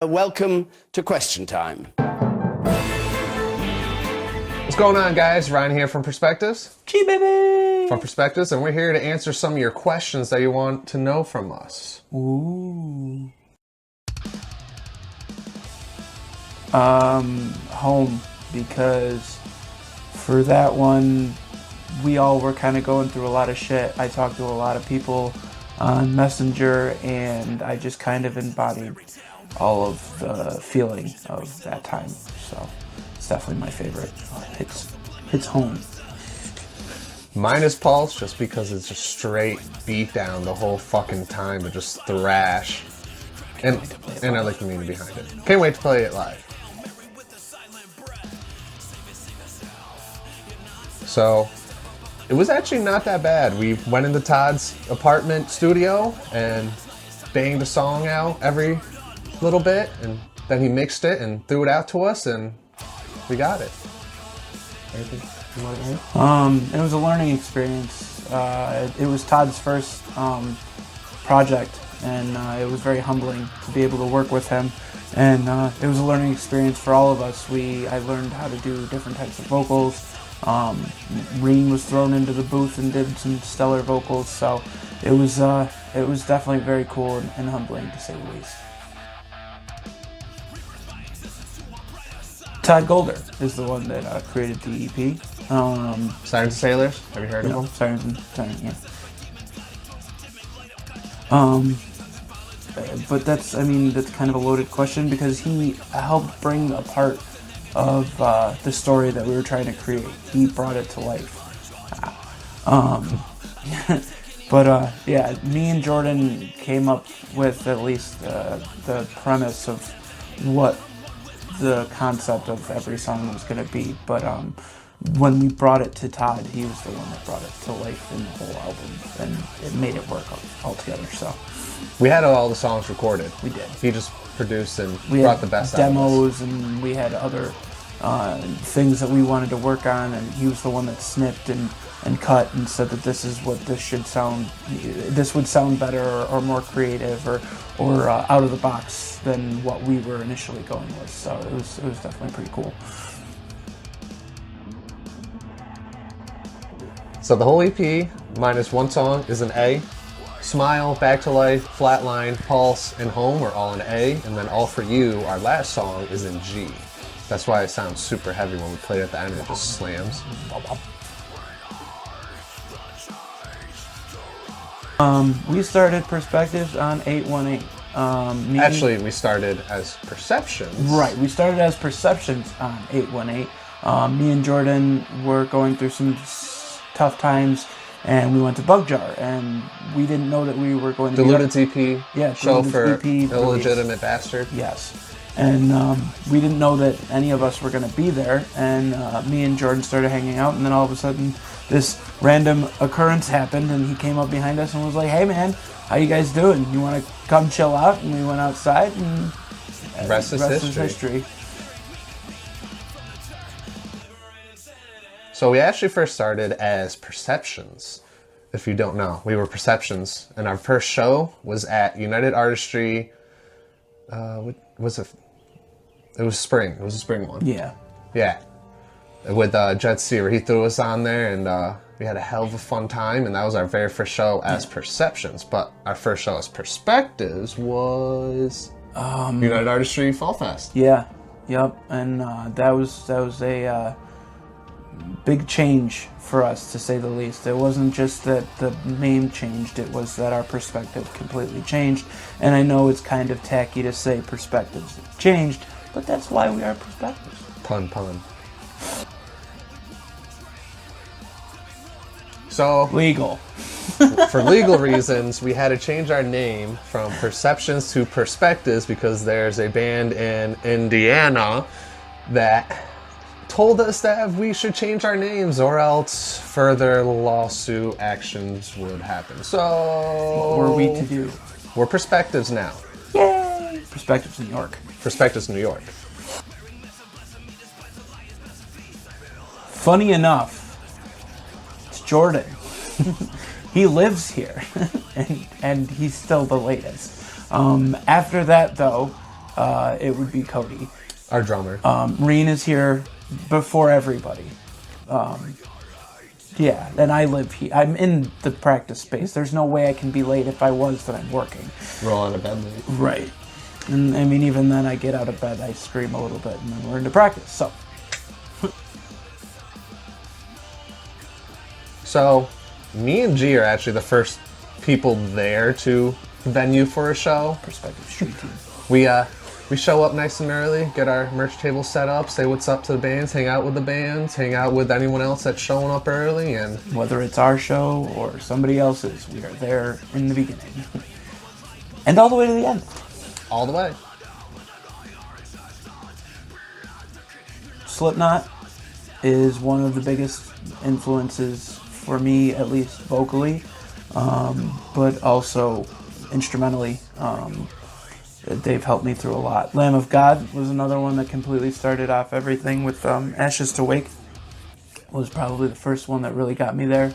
Welcome to Question Time. What's going on, guys? Ryan here from Perspectives. Gee, baby! From Perspectives, and we're here to answer some of your questions that you want to know from us. Ooh. Home, because for that one, we all were kind of going through a lot of shit. I talked to a lot of people on Messenger, and I just kind of embodied all of the feeling of that time. So it's definitely my favorite. Hits home. Mine is Pulse, just because it's just straight beat down the whole fucking time, but just thrash. And I like the meaning behind it. Can't wait to play it live. So, it was actually not that bad. We went into Todd's apartment studio and banged a song out every little bit, and then he mixed it and threw it out to us, and we got it. Anything you want to add? It was a learning experience. It was Todd's first project, and it was very humbling to be able to work with him. And it was a learning experience for all of us. I learned how to do different types of vocals. Reen was thrown into the booth and did some stellar vocals. So it was definitely very cool and humbling, to say the least. Todd Golder is the one that created the EP. Sirens and Sailors, have you heard of them? Sirens, yeah. But that's kind of a loaded question, because he helped bring a part of the story that we were trying to create. He brought it to life. But yeah, me and Jordan came up with at least the premise of what the concept of every song was going to be. But when we brought it to Todd, he was the one that brought it to life in the whole album, and it made it work all together. So We had all the songs recorded. we did. He just produced and We brought had the best demos, and we had other things that we wanted to work on, and he was the one that snipped and cut and said that this is what this should sound. This would sound better or more creative or out of the box than what we were initially going with. So it was definitely pretty cool. So the whole EP, minus one song, is an A. Smile, Back to Life, Flatline, Pulse, and Home are all in A. And then All For You, our last song, is in G. That's why it sounds super heavy when we play it at the end. It just slams. We started Perspectives on 818. Actually, we started as Perceptions. Right, we started as Perceptions on 818. Me and Jordan were going through some tough times, and we went to Bug Jar, and we didn't know that we were going to Deluded's EP, Yeah, show Deluded's for EP Illegitimate Bastard. Yes. And we didn't know that any of us were going to be there, and me and Jordan started hanging out, and then all of a sudden this random occurrence happened, and he came up behind us and was like, "Hey man, how you guys doing? You want to come chill out?" And we went outside, and Rest is history. So we actually first started as Perceptions. If you don't know, we were Perceptions, and our first show was at United Artistry. What was it? It was spring. It was a spring one. Yeah. Yeah. With Jet Seaver. He threw us on there, and we had a hell of a fun time, and that was our very first show as Perceptions. But our first show as Perspectives was United Artistry Fall Fest. Yeah. Yep. And that was a big change for us, to say the least. It wasn't just that the name changed, it was that our perspective completely changed. And I know it's kind of tacky to say perspectives have changed, but that's why we are Perspectives. Pun. So, Legal. for legal reasons, we had to change our name from Perceptions to Perspectives, because there's a band in Indiana that told us that we should change our names, or else further lawsuit actions would happen. So What were we to do? we're Perspectives now. Yay! Perspectives New York. Perspectives New York. Funny enough, it's Jordan. He lives here, and he's still the latest. After that, though, it would be Cody. Our drummer. Reen is here before everybody. Yeah, and I live here. I'm in the practice space. There's no way I can be late. If I was, then I'm working. Roll out of bed late. Right. And I mean, even then, I get out of bed, I scream a little bit, and then we're into practice. So, me and G are actually the first people there to venue for a show. Perspective Street Team. We show up nice and early, get our merch table set up, say what's up to the bands, hang out with the bands, hang out with anyone else that's showing up early, and Whether it's our show or somebody else's, we are there in the beginning. And all the way to the end. all the way. Slipknot is one of the biggest influences for me, at least vocally, but also instrumentally. They've helped me through a lot. Lamb of God was another one that completely started off everything with Ashes to Wake. Was probably the first one that really got me there.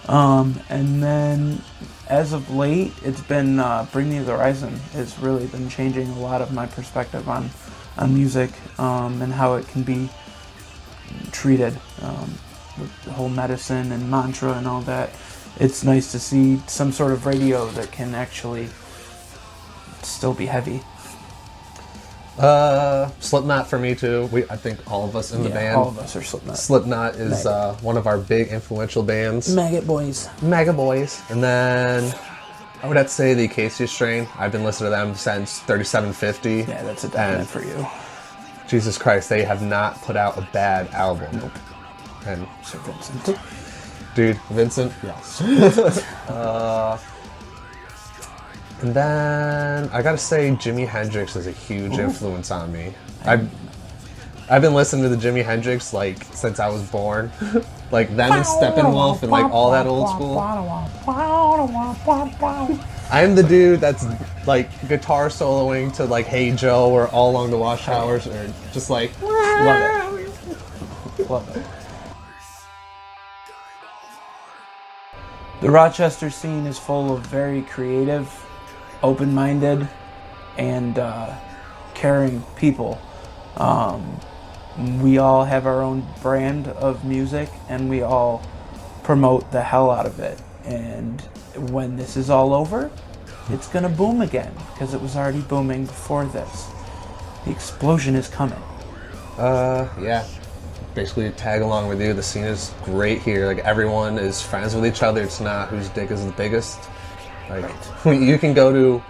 And then as of late, it's been Bring Me the Horizon has really been changing a lot of my perspective on music and how it can be treated with the whole medicine and mantra and all that. It's nice to see some sort of radio that can actually still be heavy. Slipknot for me too. I think all of us in the band. All of us are Slipknot. Slipknot is one of our big influential bands. Maggot Boys. Mega Boys. And then I would have to say the Acacia Strain. I've been listening to them since 3750. Yeah, that's a definite for you. Jesus Christ, they have not put out a bad album. Nope. And Sir Vincent. dude, Vincent. Yes. And then I gotta say Jimi Hendrix is a huge influence on me. I've been listening to the Jimi Hendrix like since I was born. Like them and Steppenwolf and like all that old school. I'm the dude that's like guitar soloing to like Hey Joe or All Along the Watchtowers or just like Love it. Love it. The Rochester scene is full of very creative, open-minded, and caring people. We all have our own brand of music, and we all promote the hell out of it. And when this is all over, it's gonna boom again, because it was already booming before this. The explosion is coming. Yeah. Basically tag along with you. The scene is great here. Like everyone is friends with each other. It's not whose dick is the biggest. Like you can go to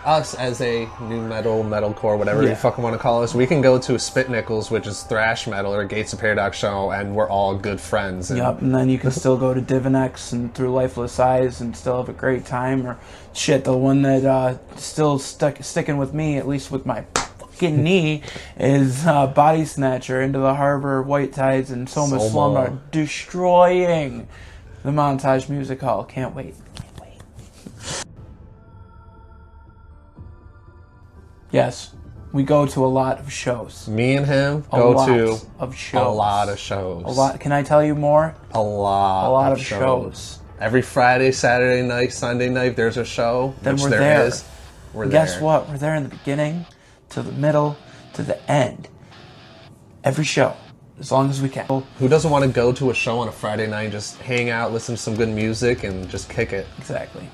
us as a new metal, metalcore, whatever you fucking want to call us. We can go to a Spit Nickels, which is thrash metal, or a Gates of Paradox show, and we're all good friends. And Yep, and then you can still go to Divinex and Through Lifeless Eyes and still have a great time. Or shit, the one that still sticking with me, at least with my fucking knee, is Body Snatcher, Into the Harbor, White Tides, and Soma Slumber, destroying the Montage Music Hall. Can't wait. Yes, we go to a lot of shows. Me and him go to of shows. a lot of shows. A lot. Can I tell you more? A lot of shows. Every Friday, Saturday night, Sunday night, there's a show. Then which we're there there. is. We're Guess there. what? We're there in the beginning, to the middle, to the end. Every show, as long as we can. Who doesn't want to go to a show on a Friday night and just hang out, listen to some good music, and just kick it? Exactly.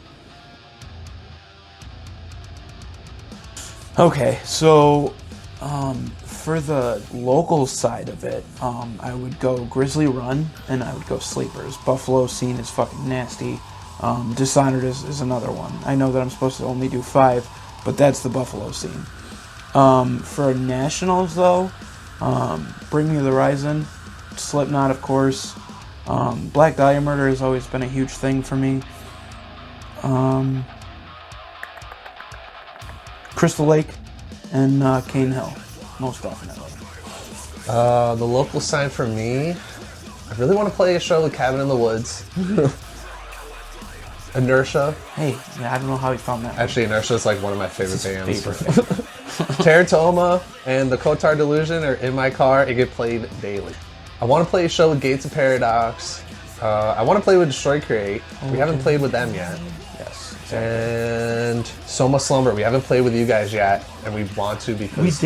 Okay, so for the local side of it, I would go Grizzly Run and I would go Sleepers. Buffalo Scene is fucking nasty. Dishonored is another one. I know that I'm supposed to only do 5, but that's the Buffalo Scene. For nationals though, Bring Me the Horizon, Slipknot of course, Black Dahlia Murder has always been a huge thing for me. Crystal Lake and Cane Hill, most definitely. The local side for me, I really want to play a show with Cabin in the Woods. Inertia. Hey, yeah, I don't know how he found that. Actually, Inertia is like one of my favorite bands. Favorite. Teratoma and the Kotar Delusion are in my car. It get played daily. I want to play a show with Gates of Paradox. I want to play with Destroy Create. We haven't played with them yet. Yes. And Soma Slumber. We haven't played with you guys yet, and we want to because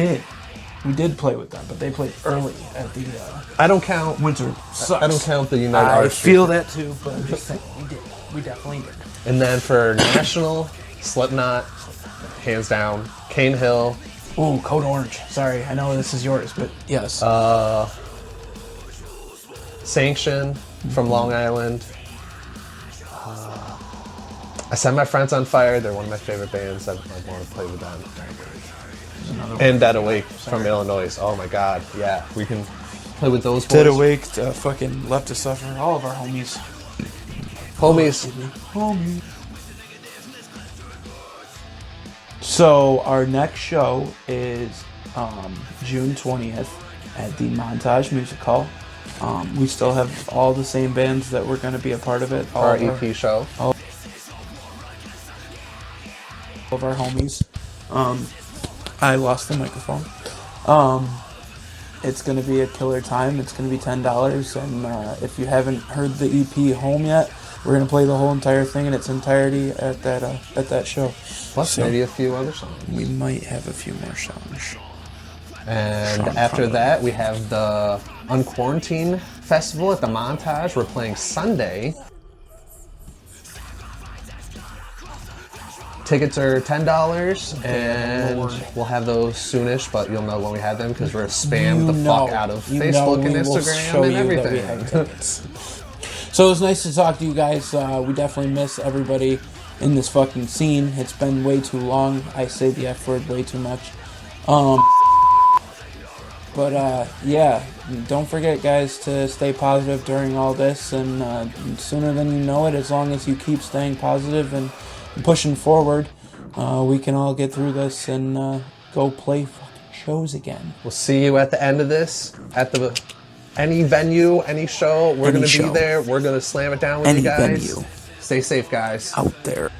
We did play with them, but they played early at the I don't count. Winter Sucks. I don't count the United I Arts. feel that too, but I'm just saying we did. We definitely did. And then for National, Slipknot, hands down. Cane Hill. Ooh, Code Orange. Sorry, I know this is yours, but yes. Sanction from Long Island. I Set My Friends on Fire. They're one of my favorite bands. I want to play with them. And Dead Awake from Illinois. Oh my God, yeah, we can play with those boys. Dead Awake, fucking Left to Suffer, all of our homies. Homies. So our next show is June 20th at the Montage Music Hall. We still have all the same bands that were going to be a part of it. All Our of EP show. All of our homies. I lost the microphone. It's going to be a killer time. It's going to be $10. And if you haven't heard the EP Home yet, we're going to play the whole entire thing in its entirety at that show. Plus maybe a few other songs. We might have a few more songs. And after that, we have the Unquarantine Festival at the Montage. We're playing Sunday. Tickets are $10, and we'll have those soonish, but you'll know when we have them because we're going to spam the fuck out of Facebook and Instagram and everything. So it was nice to talk to you guys. We definitely miss everybody in this fucking scene. It's been way too long. I say the F word way too much. But yeah, don't forget, guys, to stay positive during all this, and sooner than you know it, as long as you keep staying positive and pushing forward, we can all get through this and go play fucking shows again. We'll see you at the end of this, at any venue, any show. We're going to be there. We're going to slam it down with you guys. Venue Stay safe, guys. out there.